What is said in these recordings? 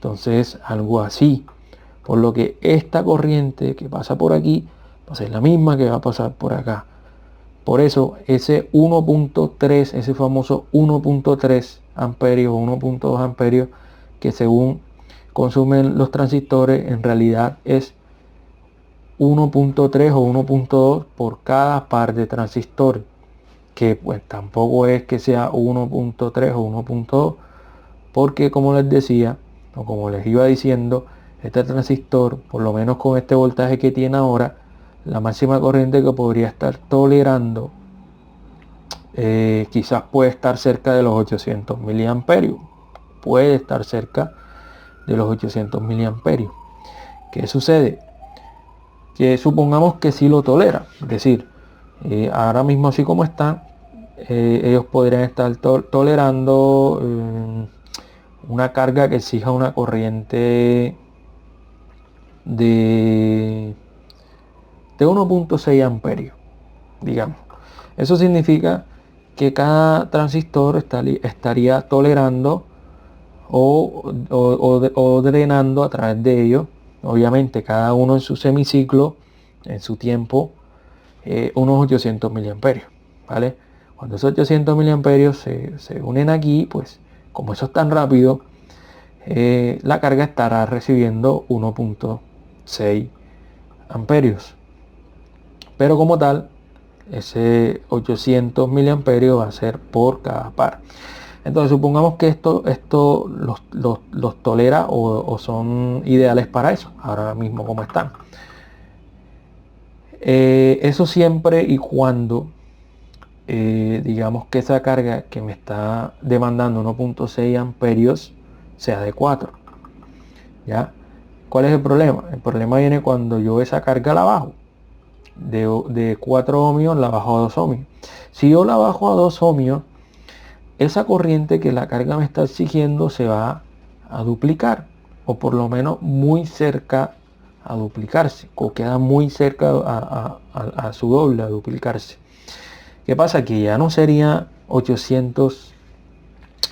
Entonces algo así. Por lo que esta corriente que pasa por aquí va a ser la misma que va a pasar por acá. Por eso ese 1.3, ese famoso 1.3 amperios o 1.2 amperios que según consumen los transistores, en realidad es 1.3 o 1.2 por cada par de transistores, que pues tampoco es que sea 1.3 o 1.2, porque como les decía o como les iba diciendo, este transistor, por lo menos con este voltaje que tiene ahora, la máxima corriente que podría estar tolerando quizás puede estar cerca de los 800 miliamperios. Puede estar cerca de los 800 miliamperios. ¿Qué sucede? Que supongamos que sí lo tolera. Es decir, ahora mismo así como están, ellos podrían estar tolerando una carga que exija una corriente de 1.6 amperios, digamos. Eso significa que cada transistor estaría tolerando o drenando a través de ellos, obviamente cada uno en su semiciclo, en su tiempo, unos 800 miliamperios, ¿vale? Cuando esos 800 miliamperios se unen aquí, pues como eso es tan rápido, la carga estará recibiendo 1.6 amperios. Pero como tal, ese 800 miliamperios va a ser por cada par. Entonces supongamos que esto los tolera o son ideales para eso, ahora mismo como están. Eso siempre y cuando digamos que esa carga que me está demandando 1.6 amperios sea de 4. ¿Ya? ¿Cuál es el problema? El problema viene cuando yo esa carga la bajo. De 4 ohmios la bajo a 2 ohmios. Si yo la bajo a 2 ohmios, esa corriente que la carga me está exigiendo se va a duplicar, o por lo menos muy cerca a duplicarse, o queda muy cerca a su doble, a duplicarse. ¿Qué pasa? Que ya no sería 800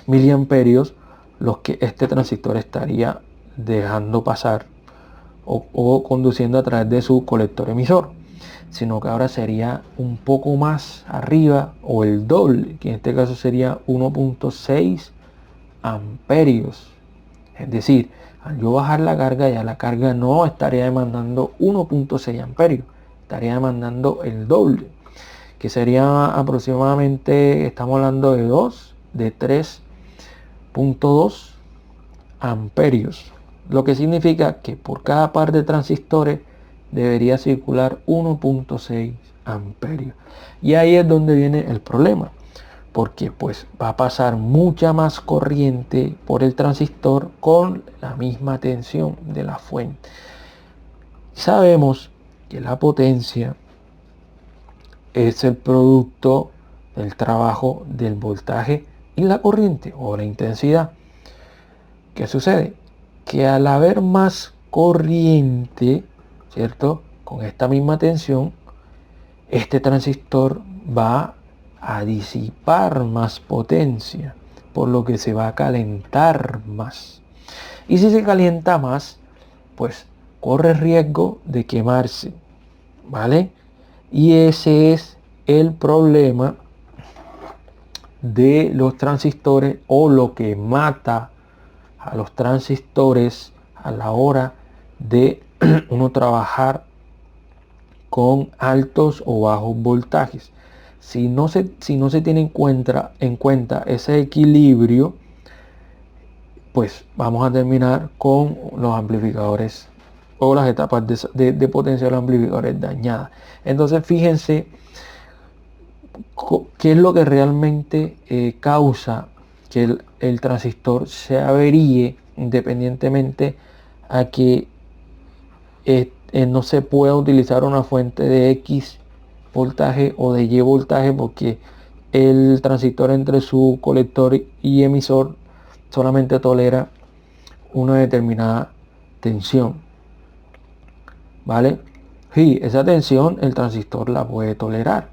miliamperios los que este transistor estaría dejando pasar o conduciendo a través de su colector emisor, sino que ahora sería un poco más arriba o el doble, que en este caso sería 1.6 amperios. Es decir, al yo bajar la carga, ya la carga no estaría demandando 1.6 amperios, estaría demandando el doble, que sería aproximadamente, estamos hablando de 3.2 amperios, lo que significa que por cada par de transistores debería circular 1.6 amperios. Y ahí es donde viene el problema, porque pues va a pasar mucha más corriente por el transistor con la misma tensión de la fuente. Sabemos que la potencia es el producto del trabajo del voltaje y la corriente o la intensidad. ¿Qué sucede? Que al haber más corriente, ¿cierto? Con esta misma tensión, este transistor va a disipar más potencia, por lo que se va a calentar más. Y si se calienta más, pues corre riesgo de quemarse, ¿vale? Y ese es el problema de los transistores, o lo que mata a los transistores a la hora de uno trabajar con altos o bajos voltajes. Si no se tiene en cuenta ese equilibrio, pues vamos a terminar con los amplificadores o las etapas de potencia de los amplificadores dañadas. Entonces fíjense qué es lo que realmente causa que el transistor se averíe, independientemente a que no se pueda utilizar una fuente de X voltaje o de Y voltaje, porque el transistor entre su colector y emisor solamente tolera una determinada tensión, ¿vale? Sí, esa tensión el transistor la puede tolerar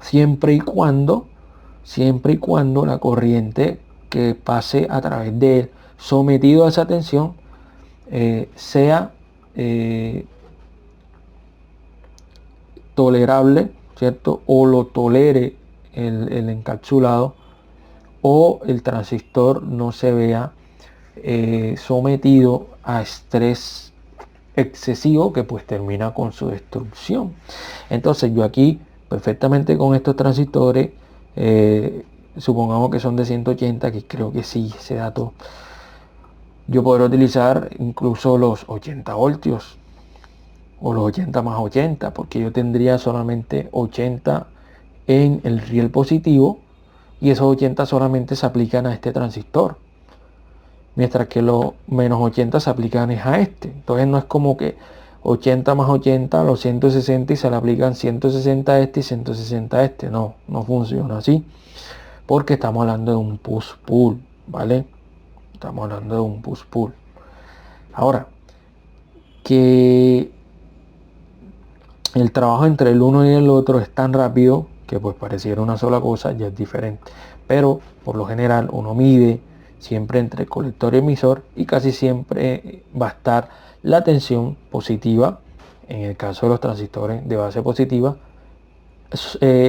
siempre y cuando la corriente que pase a través de él, sometido a esa tensión, sea tolerable, ¿cierto? O lo tolere el encapsulado, o el transistor no se vea sometido a estrés excesivo que pues termina con su destrucción. Entonces yo aquí perfectamente con estos transistores, supongamos que son de 180, que creo que sí, ese dato, yo podré utilizar incluso los 80 voltios o los 80 más 80, porque yo tendría solamente 80 en el riel positivo y esos 80 solamente se aplican a este transistor, mientras que los menos 80 se aplican a este. Entonces no es como que 80 más 80, los 160, y se le aplican 160 a este y 160 a este. No, no funciona así, porque estamos hablando de un push-pull, ¿vale? Estamos hablando de un push-pull. Ahora, que el trabajo entre el uno y el otro es tan rápido que pues pareciera una sola cosa, ya es diferente. Pero por lo general uno mide siempre entre colector y emisor, y casi siempre va a estar la tensión positiva, en el caso de los transistores de base positiva,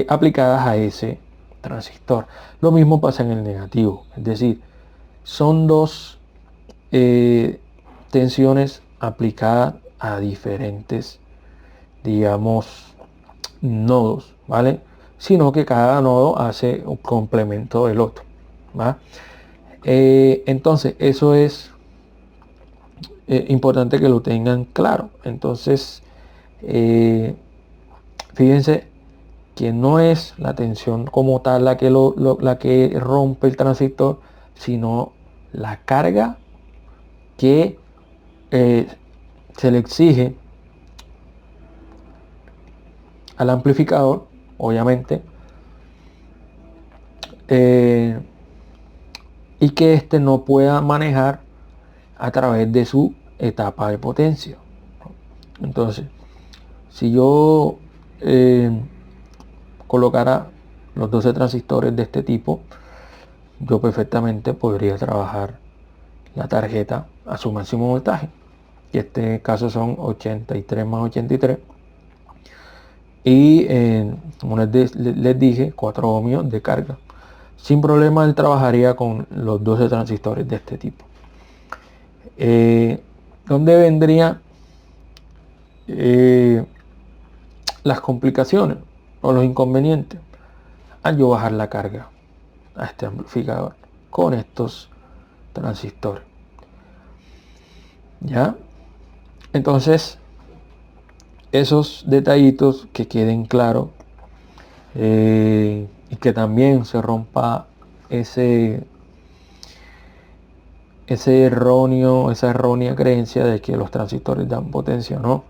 aplicadas a ese transistor. Lo mismo pasa en el negativo, es decir, son dos tensiones aplicadas a diferentes, digamos, nodos, ¿vale? Sino que cada nodo hace un complemento del otro, ¿va? Entonces eso es importante que lo tengan claro. Entonces fíjense que no es la tensión como tal la que, la que rompe el transistor, sino la carga que se le exige al amplificador, obviamente, y que éste no pueda manejar a través de su etapa de potencia. Entonces, si yo colocara los 12 transistores de este tipo, yo perfectamente podría trabajar la tarjeta a su máximo voltaje, y en este caso son 83 más 83, y como les dije, 4 ohmios de carga. Sin problema él trabajaría con los 12 transistores de este tipo. ¿Dónde vendrían las complicaciones o los inconvenientes? Al yo bajar la carga a este amplificador con estos transistores, ¿ya? Entonces, esos detallitos que queden claros, y que también se rompa esa errónea creencia de que los transistores dan potencia. No,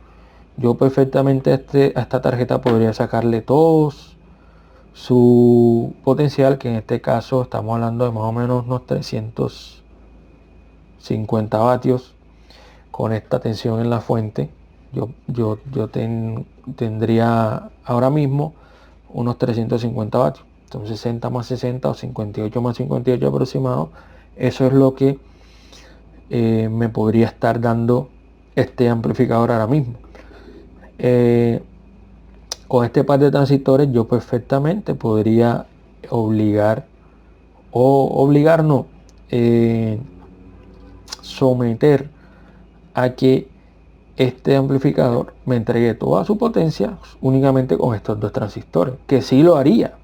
yo perfectamente a esta tarjeta podría sacarle todos su potencial, que en este caso estamos hablando de más o menos unos 350 vatios. Con esta tensión en la fuente, yo tendría ahora mismo unos 350 vatios. Entonces 60 más 60 o 58 más 58 aproximado, eso es lo que me podría estar dando este amplificador ahora mismo. Con este par de transistores yo perfectamente podría someter a que este amplificador me entregue toda su potencia únicamente con estos dos transistores, que sí lo haría.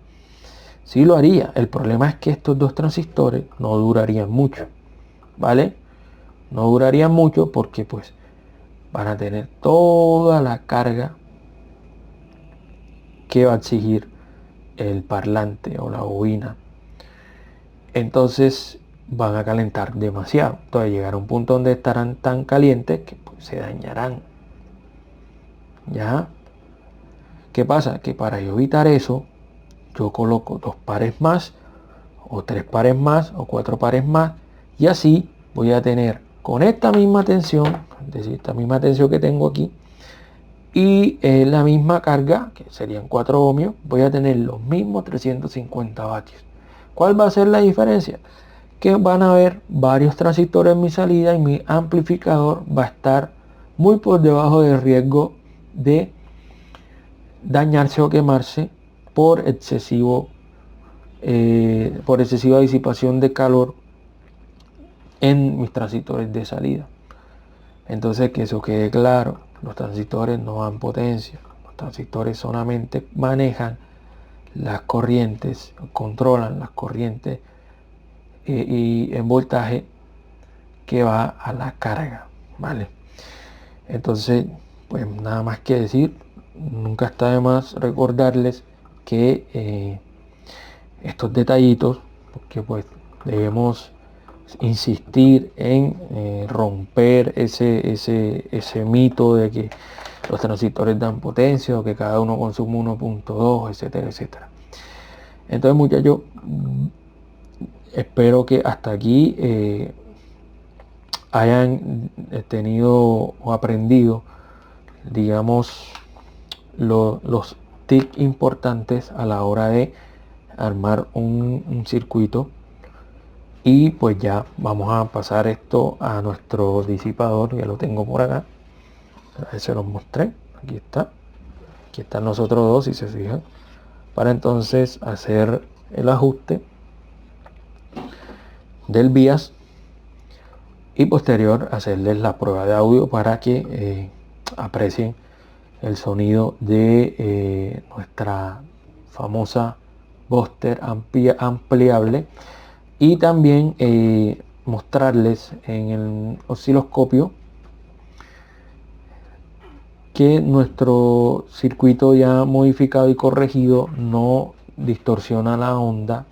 El problema es que estos dos transistores no durarían mucho, ¿vale? No durarían mucho porque pues van a tener toda la carga que va a exigir el parlante o la bobina. Entonces van a calentar demasiado. Entonces llegará a un punto donde estarán tan calientes que pues, se dañarán. ¿Ya? ¿Qué pasa? Que para yo evitar eso, yo coloco 2 pares más, o 3 pares más, o 4 pares más, y así voy a tener con esta misma tensión, es decir, esta misma tensión que tengo aquí, y la misma carga, que serían 4 ohmios, voy a tener los mismos 350 vatios. ¿Cuál va a ser la diferencia? que van a haber varios transistores en mi salida y mi amplificador va a estar muy por debajo del riesgo de dañarse o quemarse por excesiva disipación de calor en mis transistores de salida. Entonces, que eso quede claro, los transistores no dan potencia, los transistores solamente manejan las corrientes, controlan las corrientes y en voltaje que va a la carga, ¿vale? Entonces, pues nada más que decir, nunca está de más recordarles que estos detallitos, porque pues debemos insistir en romper ese mito de que los transistores dan potencia o que cada uno consume 1.2, etcétera, etcétera. Entonces, muchachos, espero que hasta aquí hayan tenido o aprendido, digamos, los tips importantes a la hora de armar un circuito. Y pues ya vamos a pasar esto a nuestro disipador, ya lo tengo por acá, a ver, se los mostré, aquí están los otros dos, si se fijan, para entonces hacer el ajuste del bias y posterior hacerles la prueba de audio para que aprecien el sonido de nuestra famosa Buster ampliable, y también mostrarles en el osciloscopio que nuestro circuito ya modificado y corregido no distorsiona la onda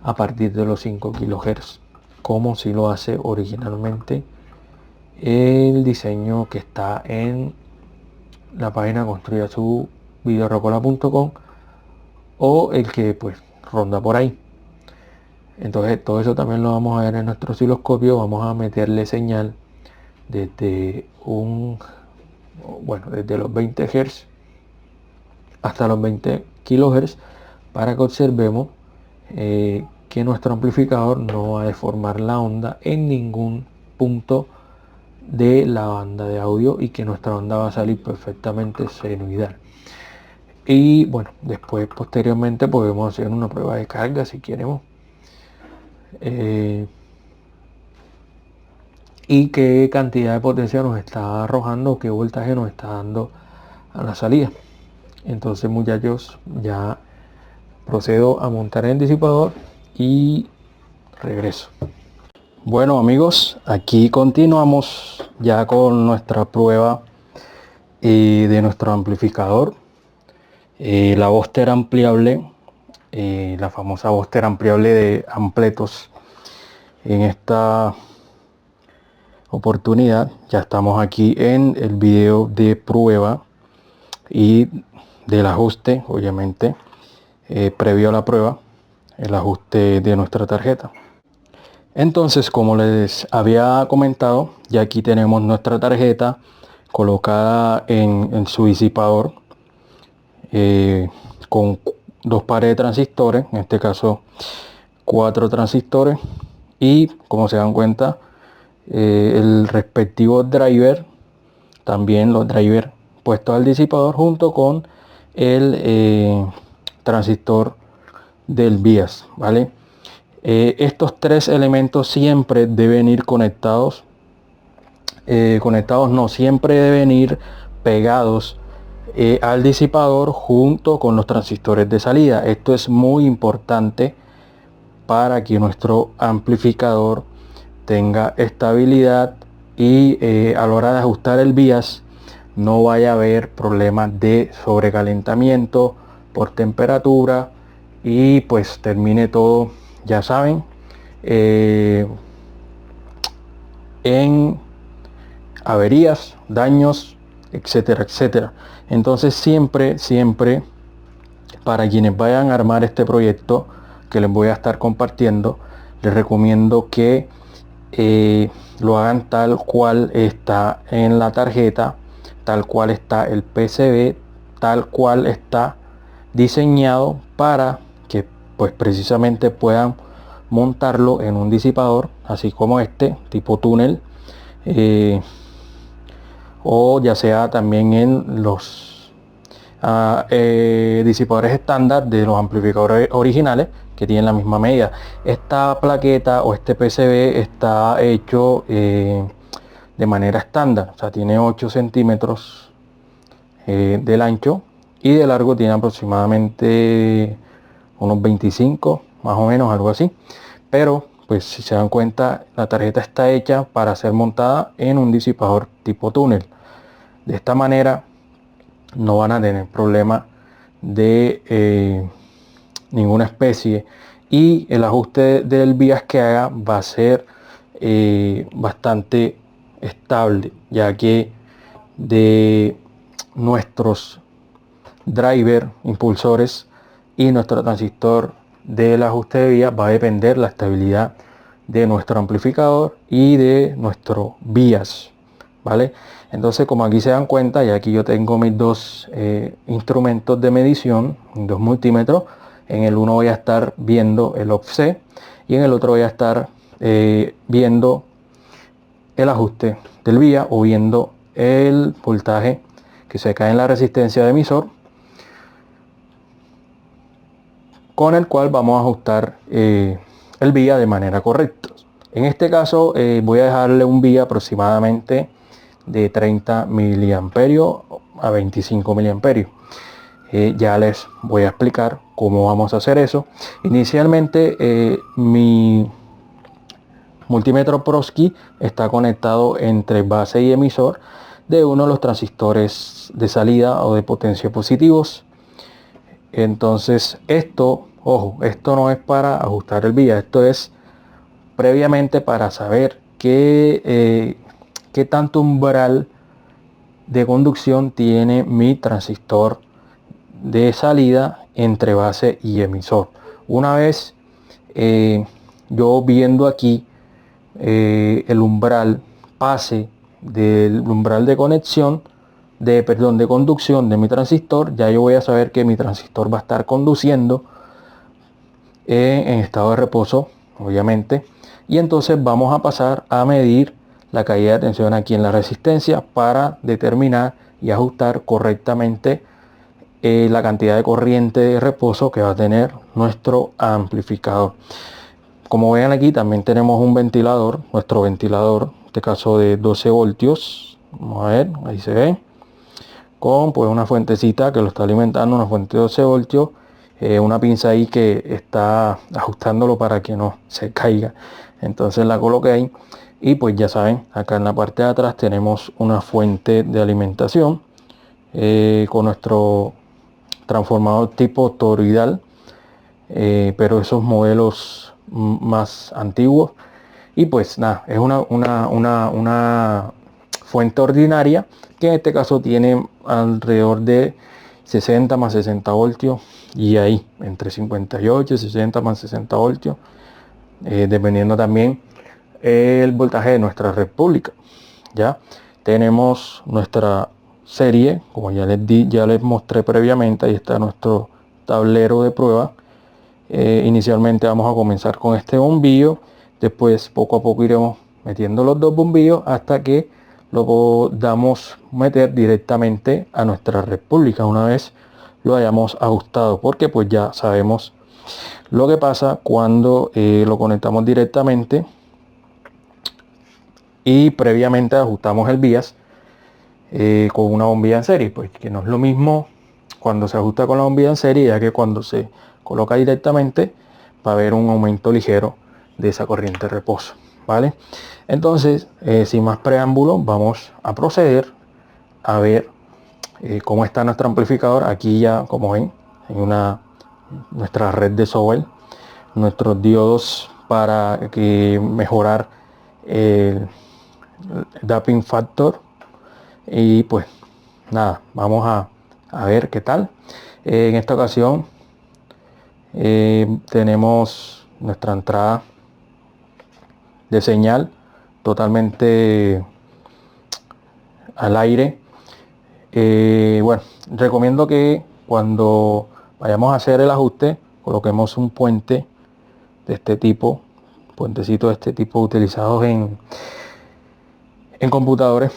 a partir de los 5 kHz, como si lo hace originalmente el diseño que está en la página construyasuvideorocola.com o el que pues ronda por ahí. Entonces todo eso también lo vamos a ver en nuestro osciloscopio. Vamos a meterle señal desde desde los 20 Hz hasta los 20 kHz para que observemos que nuestro amplificador no va a deformar la onda en ningún punto de la banda de audio y que nuestra onda va a salir perfectamente senoidal. Y bueno, después posteriormente podemos hacer una prueba de carga si queremos. Y qué cantidad de potencia nos está arrojando, qué voltaje nos está dando a la salida. Entonces, muchachos, ya procedo a montar el disipador y regreso. Bueno, amigos, aquí continuamos ya con nuestra prueba de nuestro amplificador, la Buster ampliable, la famosa Buster ampliable de Ampletos. En esta oportunidad ya estamos aquí en el video de prueba y del ajuste, obviamente previo a la prueba, el ajuste de nuestra tarjeta. Entonces, como les había comentado, ya aquí tenemos nuestra tarjeta colocada en su disipador con dos pares de transistores, en este caso 4 transistores, y como se dan cuenta el respectivo driver, también los drivers puestos al disipador junto con el transistor del bias, ¿vale? Estos 3 elementos siempre deben ir conectados, siempre deben ir pegados al disipador junto con los transistores de salida. Esto es muy importante para que nuestro amplificador tenga estabilidad y a la hora de ajustar el bias no vaya a haber problemas de sobrecalentamiento por temperatura y pues termine todo, ya saben, en averías, daños, etcétera, etcétera. Entonces siempre para quienes vayan a armar este proyecto que les voy a estar compartiendo, les recomiendo que lo hagan tal cual está en la tarjeta, tal cual está el PCB, tal cual está diseñado, para que pues precisamente puedan montarlo en un disipador así como este tipo túnel, o ya sea también en los disipadores estándar de los amplificadores originales que tienen la misma medida. Esta plaqueta o este PCB está hecho de manera estándar, o sea, tiene 8 centímetros del ancho, y de largo tiene aproximadamente unos 25, más o menos, algo así. Pero pues si se dan cuenta, la tarjeta está hecha para ser montada en un disipador tipo túnel. De esta manera no van a tener problema de ninguna especie, y el ajuste del bias que haga va a ser bastante estable, ya que de nuestros driver, impulsores y nuestro transistor del ajuste de vía va a depender la estabilidad de nuestro amplificador y de nuestro bias, ¿vale? Entonces, como aquí se dan cuenta, y aquí yo tengo mis dos instrumentos de medición, dos multímetros. En el uno voy a estar viendo el offset y en el otro voy a estar viendo el ajuste del vía o viendo el voltaje que se cae en la resistencia de emisor, con el cual vamos a ajustar el vía de manera correcta. En este caso voy a dejarle un vía aproximadamente de 30 miliamperios a 25 miliamperios. Ya les voy a explicar cómo vamos a hacer eso. Inicialmente mi multímetro Prosky está conectado entre base y emisor de uno de los transistores de salida o de potencia positivos. Entonces esto, ojo, esto no es para ajustar el vía, esto es previamente para saber qué tanto umbral de conducción tiene mi transistor de salida entre base y emisor. Una vez yo viendo aquí el umbral pase del umbral de conexión, de conducción de mi transistor, ya yo voy a saber que mi transistor va a estar conduciendo en estado de reposo, obviamente. Y entonces vamos a pasar a medir la caída de tensión aquí en la resistencia para determinar y ajustar correctamente la cantidad de corriente de reposo que va a tener nuestro amplificador. Como ven aquí también tenemos un ventilador, nuestro ventilador, en este caso de 12 voltios. Vamos a ver, ahí se ve, con pues una fuentecita que lo está alimentando, una fuente de 12 voltios, una pinza ahí que está ajustándolo para que no se caiga. Entonces la coloqué ahí, y pues ya saben, acá en la parte de atrás tenemos una fuente de alimentación con nuestro transformador tipo toroidal, pero esos modelos más antiguos. Y pues nada, es una fuente ordinaria que en este caso tiene alrededor de 60 más 60 voltios, y ahí entre 58 y 60 más 60 voltios, dependiendo también el voltaje de nuestra red pública. Ya tenemos nuestra serie, como ya les mostré previamente. Ahí está nuestro tablero de prueba. Inicialmente vamos a comenzar con este bombillo, después poco a poco iremos metiendo los dos bombillos hasta que lo podamos meter directamente a nuestra red pública una vez lo hayamos ajustado, porque pues ya sabemos lo que pasa cuando lo conectamos directamente y previamente ajustamos el bias con una bombilla en serie, pues que no es lo mismo cuando se ajusta con la bombilla en serie, ya que cuando se coloca directamente va a haber un aumento ligero de esa corriente de reposo, ¿vale? Entonces, sin más preámbulos, vamos a proceder a ver cómo está nuestro amplificador. Aquí ya, como ven, en nuestra red de software, nuestros diodos para mejorar el damping factor. Y pues nada, vamos a ver qué tal. En esta ocasión tenemos nuestra entrada de señal totalmente al aire. Bueno, recomiendo que cuando vayamos a hacer el ajuste coloquemos un puente de este tipo, puentecitos de este tipo utilizados en computadores,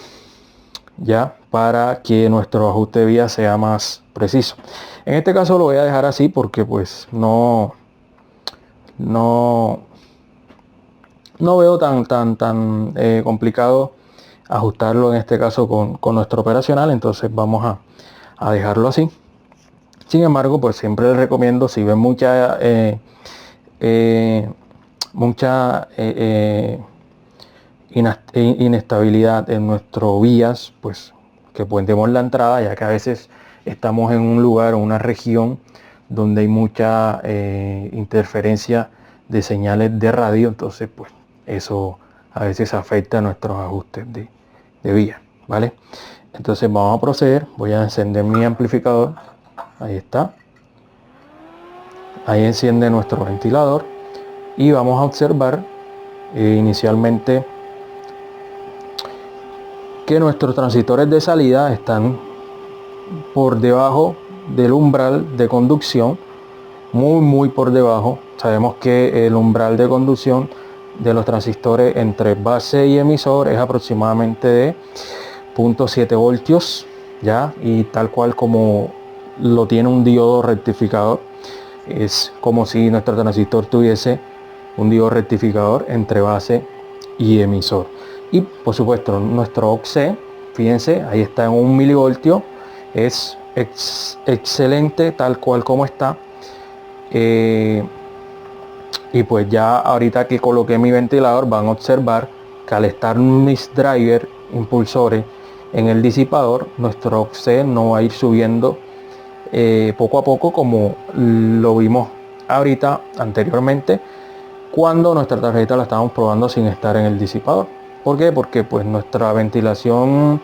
ya, para que nuestro ajuste de vía sea más preciso. En este caso lo voy a dejar así porque pues no veo tan complicado ajustarlo en este caso con nuestro operacional, entonces vamos a dejarlo así. Sin embargo, pues siempre les recomiendo, si ven mucha inestabilidad en nuestro vías, pues que puentemos la entrada, ya que a veces estamos en un lugar o una región donde hay mucha interferencia de señales de radio, entonces pues eso a veces afecta nuestros ajustes de vía, ¿vale? Entonces vamos a proceder, voy a encender mi amplificador, ahí está, ahí enciende nuestro ventilador y vamos a observar inicialmente que nuestros transistores de salida están por debajo del umbral de conducción, muy por debajo. Sabemos que el umbral de conducción de los transistores entre base y emisor es aproximadamente de 0.7 voltios, ya, y tal cual como lo tiene un diodo rectificador, es como si nuestro transistor tuviese un diodo rectificador entre base y emisor. Y por supuesto nuestro OC, fíjense, ahí está en 1 milivoltio, es excelente tal cual como está. Y pues ya ahorita que coloqué mi ventilador van a observar que al estar mis drivers impulsores en el disipador, nuestro OC no va a ir subiendo poco a poco como lo vimos ahorita anteriormente cuando nuestra tarjeta la estábamos probando sin estar en el disipador. ¿Por qué? Porque pues nuestra ventilación